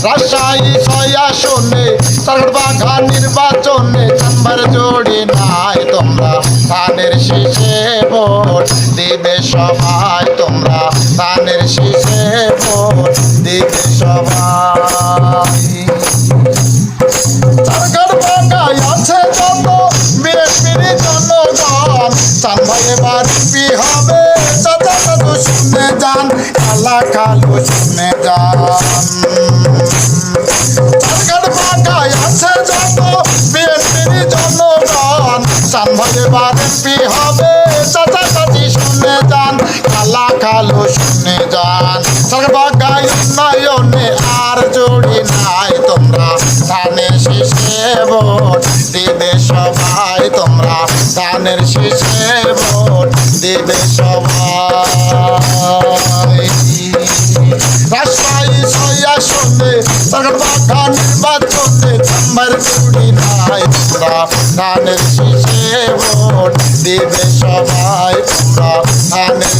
রাজশাহী 6 আসনে চারবাঘা নির্বাচনে চাম্বার জোড়ি নাই তোমরা ধানের শীষে ভোট দিবে সবাই তোমরা ধানের শীষে ভোট দিবে সবাই চারবাঘায় আছে যত বিএনপির জনগণ চান ভাই এবার এমপি হবে চাচা চাচু শুনে যান খালা খালু শুনে যান চারবাঘায় আছে যত বিএনপির জনগণ চান ভাই এবার এমপি হবে চাচা চাচি শুনে যান খালা খালু শুনে যান চারবাঘায় উন্নয়নে আর জোড়ি নাই তোমরা ধানের শীষে ভোট দিবে সবাই তোমরা ধানের শীষে ভোট দিবে সবাই রাজশাহী 6 আসনে চারবাঘা নির্বাচনে চাম্বার জোড়ি নাই তোমরা ধানের শীষে ভোট দিবে সবাই তোমরা ধানের